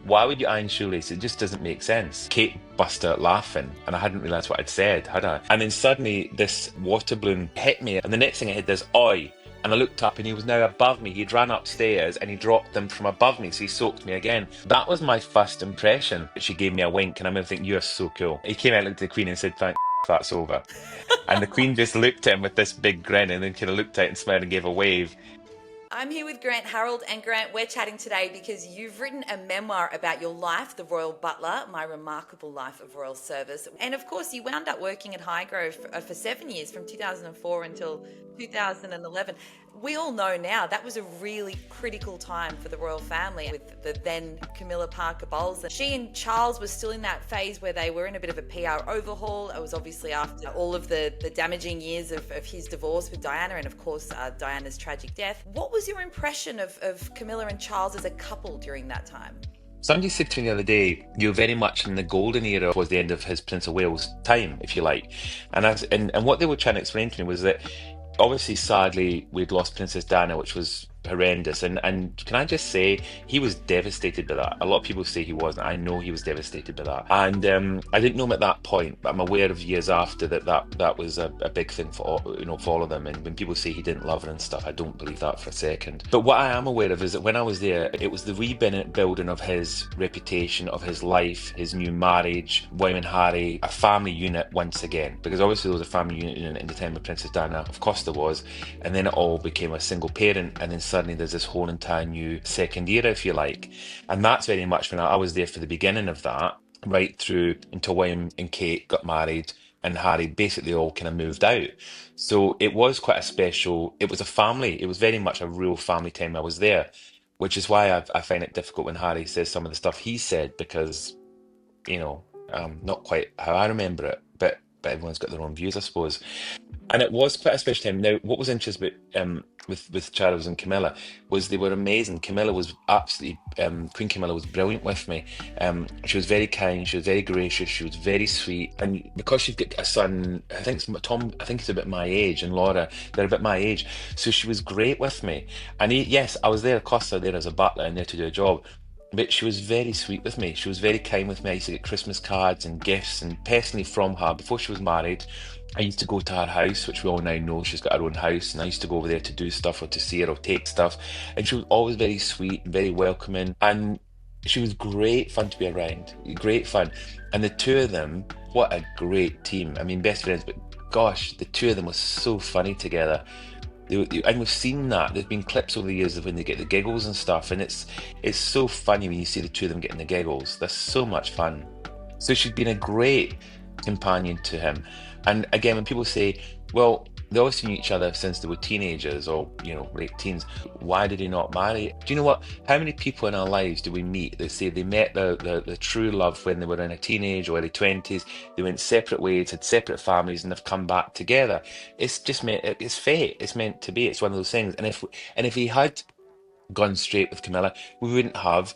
Why would you iron shoelaces? It just doesn't make sense. Kate burst out laughing, and I hadn't realised what I'd said, had I? And then suddenly this water balloon hit me, and the next thing I had this oi. And I looked up and he was now above me. He'd ran upstairs and he dropped them from above me, so he soaked me again. That was my first impression. She gave me a wink and I'm going to think, you're so cool. He came out, looked at the Queen and said, thank that's over. And the Queen just looked at him with this big grin and then kind of looked at it and smiled and gave a wave. I'm here with Grant Harrold, and Grant, we're chatting today because you've written a memoir about your life, The Royal Butler, My Remarkable Life of Royal Service. And of course, you wound up working at Highgrove for 7 years, from 2004 until 2011. We all know now that was a really critical time for the royal family with the then Camilla Parker Bowles. She and Charles were still in that phase where they were in a bit of a PR overhaul. It was obviously after all of the damaging years of his divorce with Diana and, of course, Diana's tragic death. What was your impression of Camilla and Charles as a couple during that time? Somebody said to me the other day, you're very much in the golden era, was the end of his Prince of Wales time, if you like. And what they were trying to explain to me was that obviously, sadly, we'd lost Princess Diana, which was horrendous. And can I just say, he was devastated by that. A lot of people say he wasn't. I know he was devastated by that. And I didn't know him at that point, but I'm aware of years after that was a big thing for all of them. And when people say he didn't love her and stuff, I don't believe that for a second. But what I am aware of is that when I was there, it was the rebuilding of his reputation, of his life, his new marriage, William and Harry, a family unit once again. Because obviously there was a family unit in the time of Princess Diana, of course there was. And then it all became a single parent, and then suddenly there's this whole entire new second era, if you like. And that's very much when I was there for the beginning of that, right through until William and Kate got married and Harry basically all kind of moved out. So it was quite a special, it was a family, it was very much a real family time I was there, which is why I find it difficult when Harry says some of the stuff he said, because, not quite how I remember it, but everyone's got their own views, I suppose. And it was quite a special time. Now, what was interesting about with Charles and Camilla was they were amazing. Camilla was absolutely Queen Camilla was brilliant with me. She was very kind, she was very gracious, she was very sweet. And because she's got a son, I think Tom, I think he's about my age, and Laura, they're about my age. So she was great with me. And yes, I was there, of course, there as a butler and there to do a job. But she was very sweet with me. She was very kind with me. I used to get Christmas cards and gifts, and personally from her, before she was married, I used to go to her house, which we all now know she's got her own house, and I used to go over there to do stuff or to see her or take stuff. And she was always very sweet and very welcoming. And she was great fun to be around. Great fun. And the two of them, what a great team. I mean, best friends, but gosh, the two of them were so funny together. And we've seen that. There's been clips over the years of when they get the giggles and stuff, and it's so funny when you see the two of them getting the giggles. They're so much fun. So she's been a great companion to him. And again, when people say, well, they obviously knew each other since they were teenagers or, late teens, why did they not marry? Do you know what? How many people in our lives do we meet that say they met the true love when they were in a teenage or early 20s, they went separate ways, had separate families, and have come back together? It's just it's fate. It's meant to be. It's one of those things. And if he had gone straight with Camilla, we wouldn't have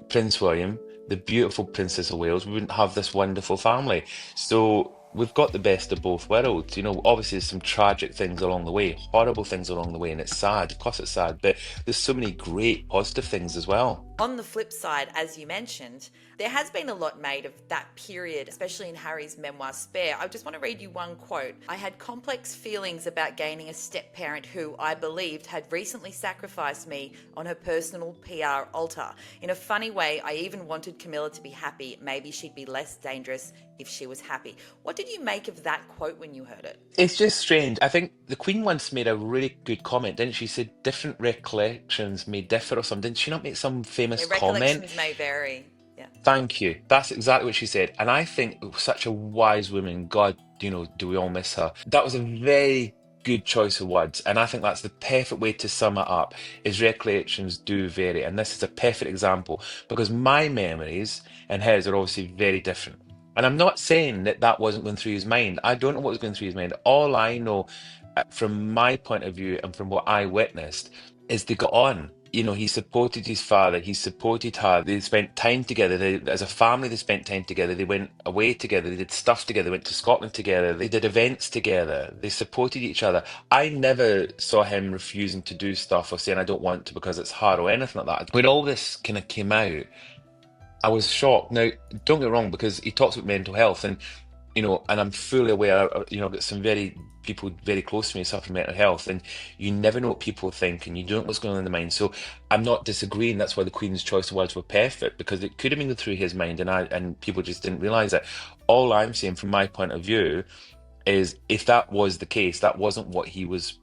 Prince William, the beautiful Princess of Wales. We wouldn't have this wonderful family. So we've got the best of both worlds. Obviously there's some tragic things along the way, horrible things along the way, and it's sad. Of course it's sad, but there's so many great positive things as well. On the flip side, as you mentioned, there has been a lot made of that period, especially in Harry's memoir Spare. I just want to read you one quote. I had complex feelings about gaining a step-parent who, I believed, had recently sacrificed me on her personal PR altar. In a funny way, I even wanted Camilla to be happy. Maybe she'd be less dangerous if she was happy. What did you make of that quote when you heard it? It's just strange. I think the Queen once made a really good comment, didn't she? She said different recollections may differ or something. Didn't she not make some famous comment? Recollections may vary. Yeah. Thank you. That's exactly what she said. And I think such a wise woman, God, do we all miss her? That was a very good choice of words. And I think that's the perfect way to sum it up, is recollections do vary. And this is a perfect example, because my memories and hers are obviously very different. And I'm not saying that wasn't going through his mind. I don't know what was going through his mind. All I know, from my point of view and from what I witnessed, is they got on. He supported his father, he supported her. They spent time together. As a family, they spent time together. They went away together. They did stuff together. They went to Scotland together. They did events together. They supported each other. I never saw him refusing to do stuff or saying, I don't want to because it's hard or anything like that. When all this kind of came out, I was shocked. Now, don't get me wrong, because he talks about mental health, and and I'm fully aware. I've got some very people very close to me suffer from mental health, and you never know what people think, and you don't know what's going on in the mind. So I'm not disagreeing. That's why the Queen's choice of words were perfect, because it could have been through his mind, and people just didn't realise it. All I'm saying, from my point of view, is if that was the case, that wasn't what he was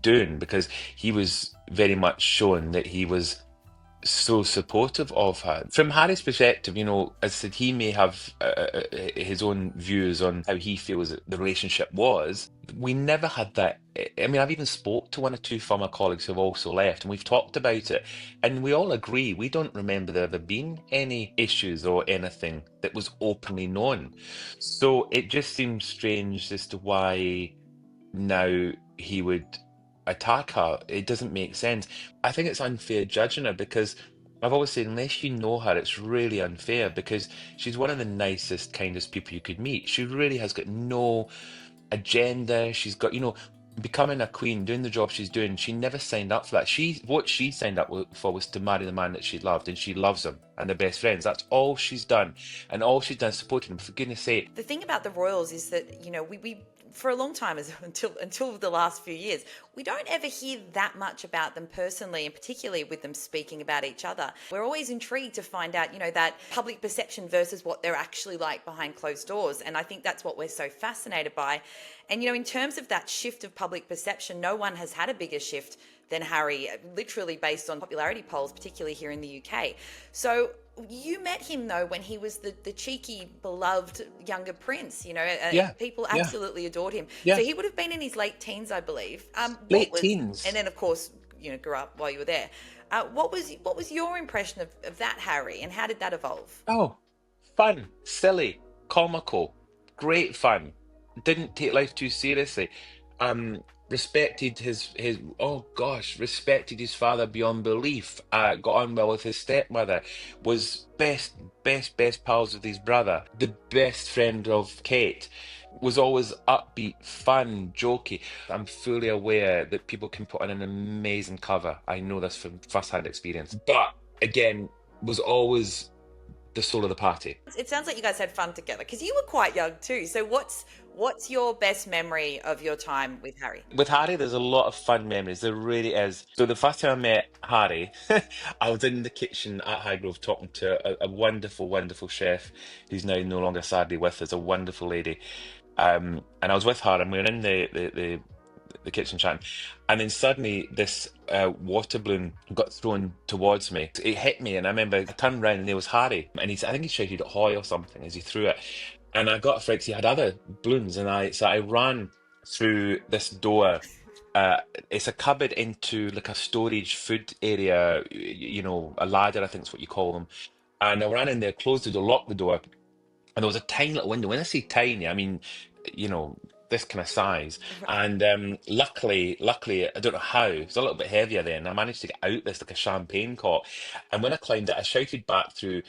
doing, because he was very much showing that he was so supportive of her. From Harry's perspective, as I said, he may have his own views on how he feels that the relationship was. We never had that. I mean, I've even spoke to one or two former colleagues who've also left, and we've talked about it, and we all agree we don't remember there ever being any issues or anything that was openly known. So it just seems strange as to why now he would attack her. It doesn't make sense. I think it's unfair judging her, because I've always said, unless you know her, it's really unfair, because she's one of the nicest, kindest people you could meet. She really has got no agenda. She's got, becoming a queen, doing the job she's doing. She never signed up for that. What she signed up for was to marry the man that she loved, and she loves him, and they're best friends. That's all she's done, and all she's done is supporting him. For goodness sake. The thing about the royals is that we for a long time, until the last few years, we don't ever hear that much about them personally, and particularly with them speaking about each other. We're always intrigued to find out, that public perception versus what they're actually like behind closed doors, and I think that's what we're so fascinated by. And in terms of that shift of public perception, no one has had a bigger shift than Harry, literally based on popularity polls, particularly here in the UK. So you met him though when he was the cheeky, beloved younger prince. Yeah, People yeah, absolutely adored him. yeah. So he would have been in his late teens, I believe. Late teens. And then of course, grew up while you were there. What was your impression of that Harry, and how did that evolve? Oh, fun, silly, comical, great fun. Didn't take life too seriously. Respected his oh gosh, respected his father beyond belief. Got on well with his stepmother. Was best pals with his brother. The best friend of Kate. Was always upbeat, fun, jokey. I'm fully aware that people can put on an amazing cover. I know this from first-hand experience. But again, was always the soul of the party. It sounds like you guys had fun together because you were quite young too. So what's your best memory of your time with Harry? With Harry, there's a lot of fun memories. There really is. So the first time I met Harry, I was in the kitchen at Highgrove talking to a wonderful, wonderful chef who's now no longer sadly with us, a wonderful lady. And I was with her, and we were in the kitchen chatting, and then suddenly this water balloon got thrown towards me. It hit me, and I remember I turned around and there was Harry, and I think he shouted "Ahoy" or something as he threw it, and I got a fright 'cause he had other balloons, and I ran through this door. It's a cupboard into like a storage food area, a ladder, I think is what you call them. And I ran in there, closed the door, locked the door, and there was a tiny little window. When I say tiny, I mean, you know, this kind of size. Right. And luckily, I don't know how, it was a little bit heavier then. I managed to get out this like a champagne cork. And when I climbed it, I shouted back through,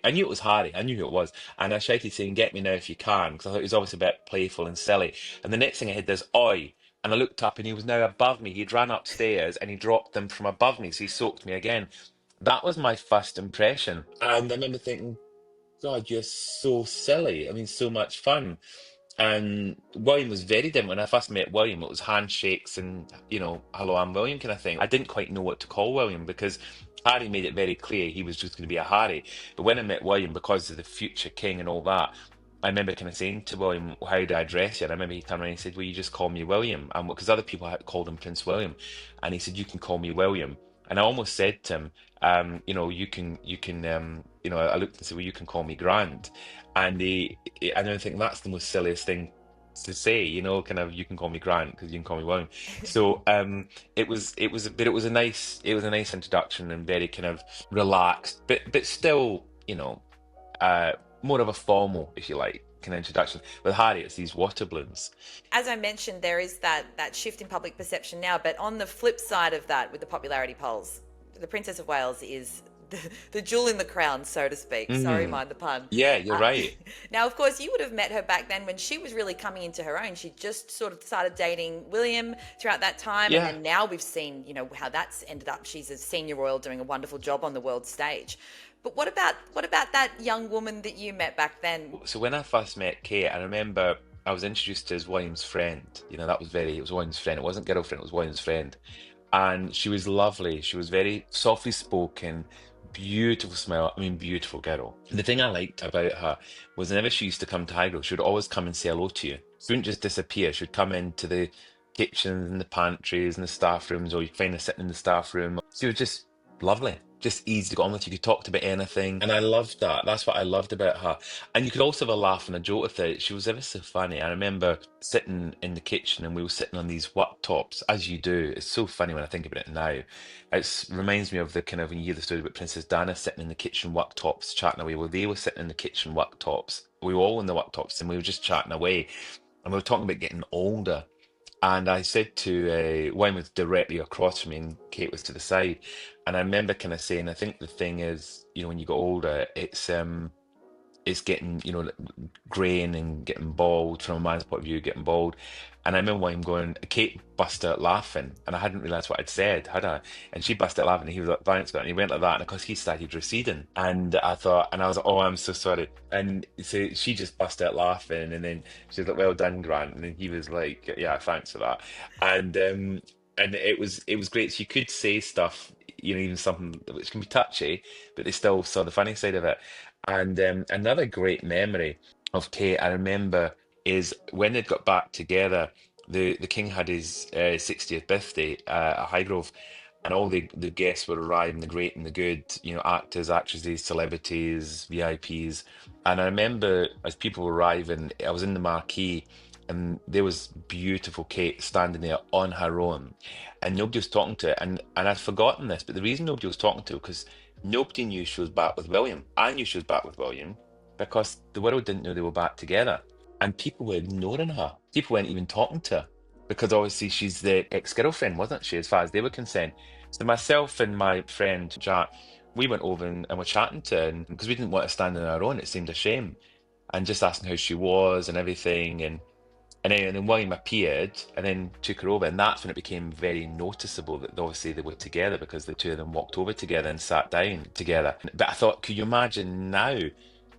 I knew it was Harry, I knew who it was. And I shouted saying, "Get me now if you can," because I thought he was obviously a bit playful and silly. And the next thing I had this oi. And I looked up and he was now above me. He'd ran upstairs and he dropped them from above me. So he soaked me again. That was my first impression. And I remember thinking, God, you're so silly. I mean, so much fun. And William was very different. When I first met William, it was handshakes and, hello, I'm William kind of thing. I didn't quite know what to call William because Harry made it very clear he was just going to be a Harry. But when I met William, because of the future king and all that, I remember kind of saying to William, "How do I address you?" And I remember he turned around and he said, "Well, you just call me William." And because other people had called him Prince William. And he said, "You can call me William." And I almost said to him, I looked and said, "Well, you can call me Grant." I don't think that's the most silliest thing to say, kind of, you can call me Grant because you can call me William. So but it was a nice introduction and very kind of relaxed, but still, uh, more of a formal, if you like, kind of introduction. With Harry, it's these water balloons. As I mentioned, there is that shift in public perception now, but on the flip side of that, with the popularity polls, the Princess of Wales is the jewel in the crown, so to speak. Sorry, Mm, mind the pun. yeah, you're Uh, right. Now, of course, you would have met her back then when she was really coming into her own. She just sort of started dating William throughout that time, and Yeah. then now we've seen, how that's ended up. She's a senior royal doing a wonderful job on the world stage. But what about that young woman that you met back then? So when I first met Kate, I remember I was introduced to as William's friend. It was William's friend. It wasn't girlfriend, it was William's friend. And she was lovely. She was very softly spoken, beautiful smile. I mean, beautiful girl. The thing I liked about her was whenever she used to come to Highgrove, she would always come and say hello to you. She wouldn't just disappear. She would come into the kitchens and the pantries and the staff rooms, or you'd find her sitting in the staff room. She was just lovely. Just easy to get on with. You could talk about anything. And I loved that. That's what I loved about her. And you could also have a laugh and a joke with it. She was ever so funny. I remember sitting in the kitchen and we were sitting on these worktops, as you do. It's so funny when I think about it now. It reminds me of the kind of when you hear the story about Princess Diana sitting in the kitchen worktops chatting away. Well, they were sitting in the kitchen worktops. We were all in the worktops and we were just chatting away. And we were talking about getting older. And I said to Wayne was directly across from me and Kate was to the side. And I remember kind of saying, I think the thing is, when you get older, it's getting, graying and getting bald from a man's point of view, getting bald. And I remember him going, Kate busted out laughing, and I hadn't realised what I'd said, had I? And she busted out laughing, and he was like, thanks, and he went like that, and of course he started receding. And I thought, and I was like, oh, I'm so sorry. And so she just busted out laughing, and then she was like, well done, Grant. And then he was like, yeah, thanks for that. And it was great. So you could say stuff, even something which can be touchy, but they still saw the funny side of it. And another great memory of Kate, I remember, is when they got back together. The king had his 60th birthday at Highgrove, and all the guests were arriving, the great and the good, actors, actresses, celebrities, VIPs. And I remember as people were arriving, I was in the marquee, and there was beautiful Kate standing there on her own, and nobody was talking to her. And I'd forgotten this, but the reason nobody was talking to her because nobody knew she was back with William. I knew she was back with William because the world didn't know they were back together. And people were ignoring her. People weren't even talking to her because obviously she's the ex-girlfriend, wasn't she, as far as they were concerned. So myself and my friend Jack, we went over and were chatting to her because we didn't want to stand on our own. It seemed a shame. And just asking how she was and everything. And then William appeared and then took her over, and that's when it became very noticeable that obviously they were together because the two of them walked over together and sat down together. But I thought, could you imagine now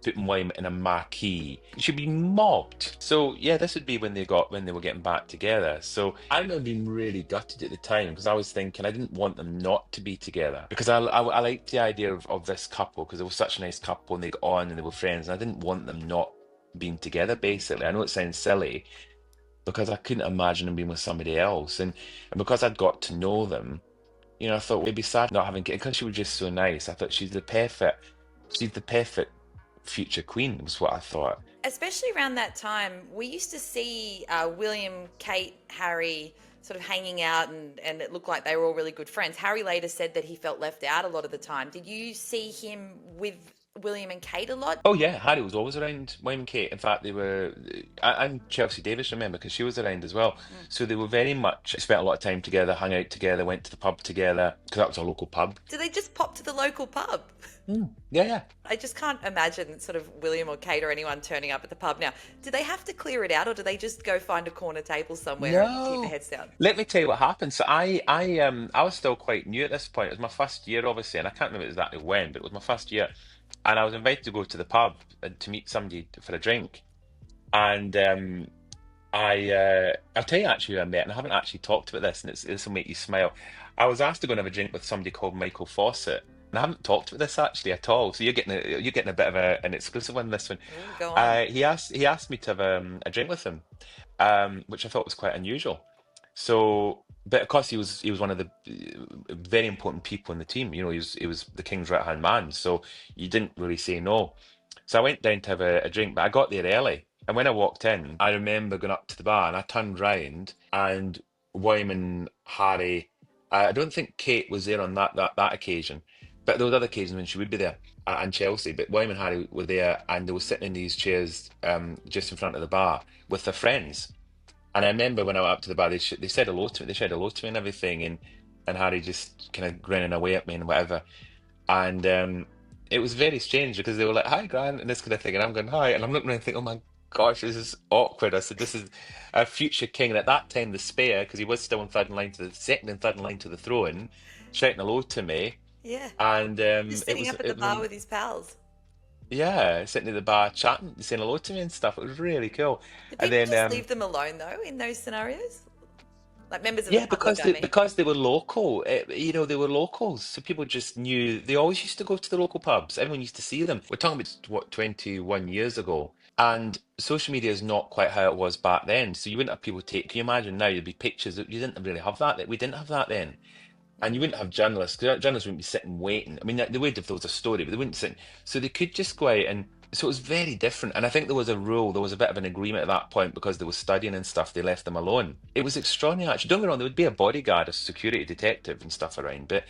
putting William in a marquee? It should be mobbed. So yeah, this would be when they were getting back together. So I remember being really gutted at the time because I was thinking I didn't want them not to be together because I liked the idea of this couple because they were such a nice couple and they got on and they were friends, and I didn't want them not being together. Basically, I know it sounds silly because I couldn't imagine him being with somebody else. And because I'd got to know them, I thought it'd be sad not having kids because she was just so nice. I thought she's the perfect future queen was what I thought. Especially around that time, we used to see William, Kate, Harry sort of hanging out, and it looked like they were all really good friends. Harry later said that he felt left out a lot of the time. Did you see him with William and Kate a lot? Oh yeah, Harry was always around William and Kate. In fact, they were, and Chelsea Davis, remember, because she was around as well. So they were very much spent a lot of time together, hung out together, went to the pub together because that was a local pub. Do they just pop to the local pub? Yeah, yeah. I just can't imagine sort of William or Kate or anyone turning up at the pub now. Do they have to clear it out, or do they just go find a corner table somewhere and keep their No. heads down? Let me tell you what happened. So I was still quite new at this point. It was my first year, obviously, and I can't remember exactly when, but it was my first year. And I was invited to go to the pub and to meet somebody for a drink. And I'll tell you actually who I met, and I haven't actually talked about this, and this will make you smile. I was asked to go and have a drink with somebody called Michael Fawcett. And I haven't talked about this actually at all. So you're getting a bit of an exclusive one. This one, Ooh, go on. he asked me to have a drink with him, which I thought was quite unusual. So, but of course he was one of the very important people in the team. He was the king's right hand man. So you didn't really say no. So I went down to have a drink, but I got there early. And when I walked in, I remember going up to the bar and I turned round and William and Harry. I don't think Kate was there on that occasion, but there was other occasions when she would be there, and Chelsea. But William and Harry were there, and they were sitting in these chairs just in front of the bar with their friends. And I remember when I went up to the bar, they said hello to me, they said hello to me and everything, and Harry just kind of grinning away at me and whatever. And it was very strange because they were like, "Hi, Grant," and this kind of thing, and I'm going, "Hi," and I'm looking around and think, "Oh my gosh, this is awkward." I said, "This is a future king," and at that time, the spare, because he was still in third in line to the second and third in line to the throne, shouting hello to me. Yeah. And Just it sitting was up at the it was bar with his pals. yeah, sitting at the bar chatting, saying hello to me and stuff. It was really cool. Did And people then just leave them alone though in those scenarios? Like members of the yeah, public, I mean. because they were local, they were locals, so people just knew. They always used to go to the local pubs. Everyone used to see them. We're talking about what 21 years ago, and social media is not quite how it was back then. So you wouldn't have people take. Can you imagine now? There'd be pictures. You didn't really have that. We didn't have that then. And you wouldn't have journalists, 'cause journalists wouldn't be sitting waiting. I mean, they would if there was a story, but they wouldn't sit. So they could just go out and. So it was very different. And I think there was a rule, there was a bit of an agreement at that point because they were studying and stuff, they left them alone. It was extraordinary, actually. Don't get me wrong, there would be a bodyguard, a security detective and stuff around, but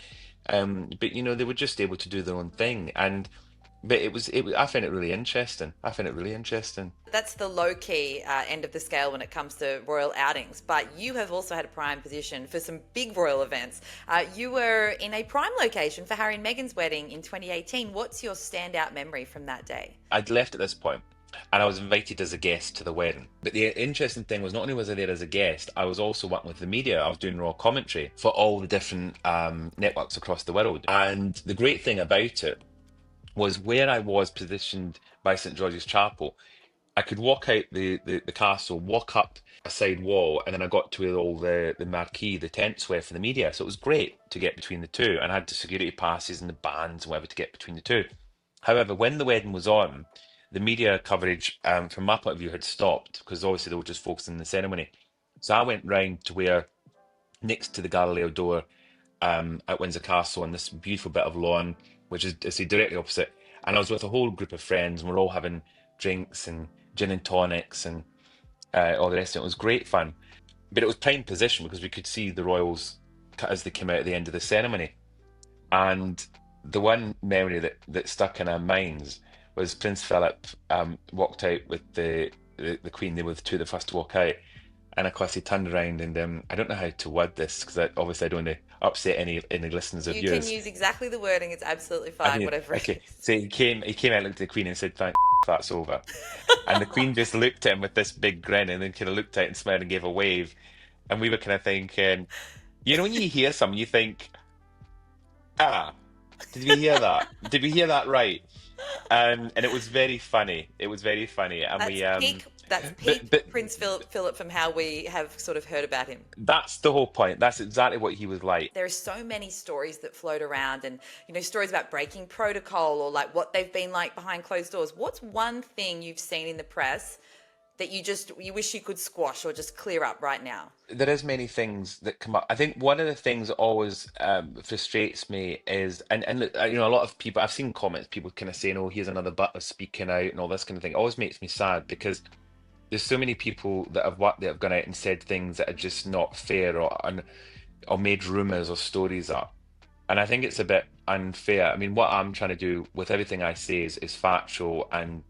they were just able to do their own thing. But I found it really interesting. I found it really interesting. That's the low key end of the scale when it comes to royal outings. But you have also had a prime position for some big royal events. You were in a prime location for Harry and Meghan's wedding in 2018. What's your standout memory from that day? I'd left at this point, and I was invited as a guest to the wedding. But the interesting thing was, not only was I there as a guest, I was also working with the media. I was doing raw commentary for all the different networks across the world. And the great thing about it was where I was positioned by St George's Chapel. I could walk out the castle, walk up a side wall, and then I got to where all the marquee, the tents were for the media. So it was great to get between the two, and I had the security passes and the bands and whatever to get between the two. However, when the wedding was on, the media coverage, from my point of view, had stopped because obviously they were just focusing on the ceremony. So I went round to where, next to the Galileo door, at Windsor Castle, on this beautiful bit of lawn, which is, I see, directly opposite. And I was with a whole group of friends, and we're all having drinks and gin and tonics and all the rest of it. It was great fun, but it was prime position because we could see the royals as they came out at the end of the ceremony. And the one memory that stuck in our minds was Prince Philip walked out with the Queen. They were the two that first to walk out. And of course, he turned around and I don't know how to word this because obviously I don't want to upset any listeners of You can yours. use exactly the wording, it's absolutely I fine, mean, whatever it okay. is. So he came out, looked at the Queen and said, "Thank that's over." And the Queen just looked at him with this big grin and then kind of looked at it and smiled and gave a wave. And we were kind of thinking, when you hear something, you think, ah, did we hear that? Did we hear that right? And it was very funny. It was very funny. And That's we that's but peak Prince Philip from how we have sort of heard about him. that's the whole point. That's exactly what he was like. There are so many stories that float around, and stories about breaking protocol or like what they've been like behind closed doors. What's one thing you've seen in the press that you wish you could squash or just clear up right now? There is many things that come up. I think one of the things that always frustrates me is, and look, a lot of people, I've seen comments, people kind of saying, "Oh, here's another butler speaking out," and all this kind of thing. It always makes me sad because there's so many people that have worked that have gone out and said things that are just not fair, or made rumors or stories up. And I think it's a bit unfair. I mean, what I'm trying to do with everything I say is factual, and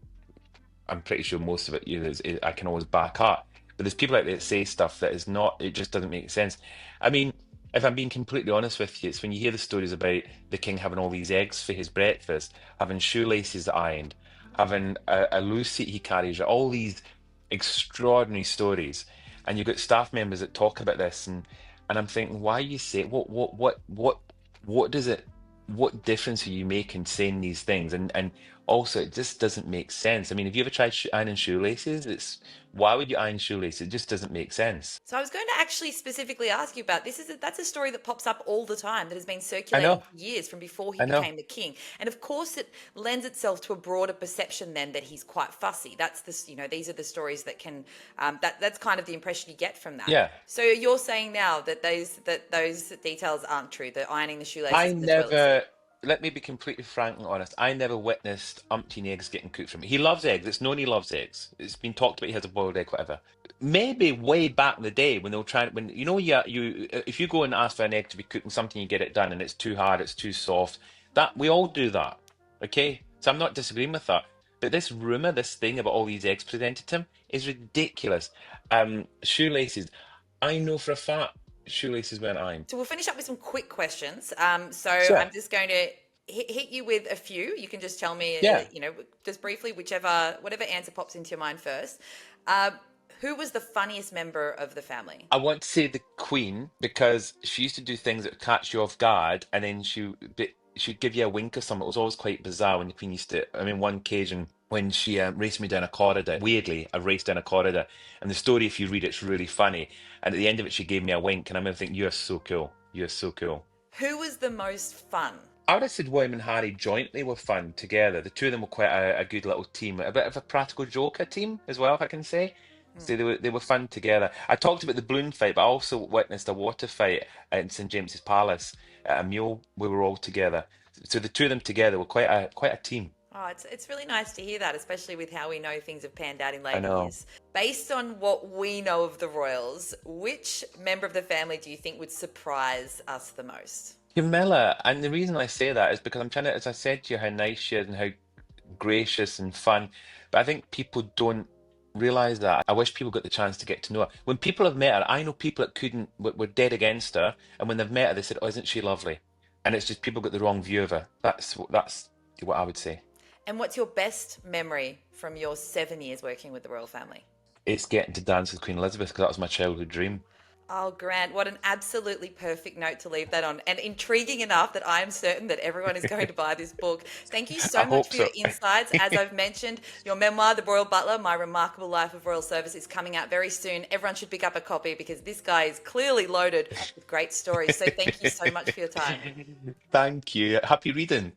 I'm pretty sure most of it, I can always back up. But there's people out there that say stuff that is not, it just doesn't make sense. I mean, if I'm being completely honest with you, it's when you hear the stories about the king having all these eggs for his breakfast, having shoelaces ironed, having a loose seat he carries, all these extraordinary stories. And you've got staff members that talk about this, and I'm thinking, why you say, what does it, what difference are you making saying these things? And also, it just doesn't make sense. I mean, have you ever tried ironing shoelaces? Why would you iron shoelaces? It just doesn't make sense. So I was going to actually specifically ask you about this. That's a story that pops up all the time that has been I circulating know, for years from before he I know. became the king. And of course, it lends itself to a broader perception then that he's quite fussy. That's this, these are the stories that can that's kind of the impression you get from that. Yeah. So you're saying now that those details aren't true. The ironing the I shoelaces and the toilet seat. never, let me be completely frank and honest. I never witnessed umpteen eggs getting cooked from him. He loves eggs. It's known he loves eggs. It's been talked about he has a boiled egg, whatever. Maybe way back in the day when they were trying, when if you go and ask for an egg to be cooked and something you get it done and it's too hard, it's too soft. That we all do that, okay? So I'm not disagreeing with that. But this rumor, this thing about all these eggs presented to him is ridiculous. Shoelaces. I know for a fact shoelaces weren't ironed. So we'll finish up with some quick questions. So Sure. I'm just going to hit you with a few. You can just tell me, Yeah. just briefly, whatever answer pops into your mind first. Who was the funniest member of the family? I want to say the Queen because she used to do things that would catch you off guard, and then she'd give you a wink or something. It was always quite bizarre when the Queen used to. I mean, one occasion when she raced me down a corridor. Weirdly, I raced down a corridor, and the story, if you read it's really funny. And at the end of it, she gave me a wink, and I remember thinking, "You are so cool. You are so cool." Who was the most fun? I would have said William and Harry jointly were fun together. The two of them were quite a good little team, a bit of a practical joker team as well, if I can say. So they were fun together. I talked about the balloon fight, but I also witnessed a water fight in St James's Palace at a meal. We were all together. So the two of them together were quite a team. Oh, it's really nice to hear that, especially with how we know things have panned out in I later know. years. Based on what we know of the royals, which member of the family do you think would surprise us the most? Camilla, and the reason I say that is because I'm trying to, as I said to you, how nice she is and how gracious and fun. But I think people don't realize that. I wish people got the chance to get to know her. When people have met her, I know people that couldn't, were dead against her, and when they've met her, they said, "Oh, isn't she lovely?" And it's just people got the wrong view of her. That's what I would say. And what's your best memory from your 7 years working with the royal family? It's getting to dance with Queen Elizabeth because that was my childhood dream. Oh, Grant, what an absolutely perfect note to leave that on. And intriguing enough that I am certain that everyone is going to buy this book. Thank you so I much hope for your so. insights. As I've mentioned, your memoir, The Royal Butler, My Remarkable Life of Royal Service, is coming out very soon. Everyone should pick up a copy because this guy is clearly loaded with great stories. So thank you so much for your time. Thank you. Happy reading.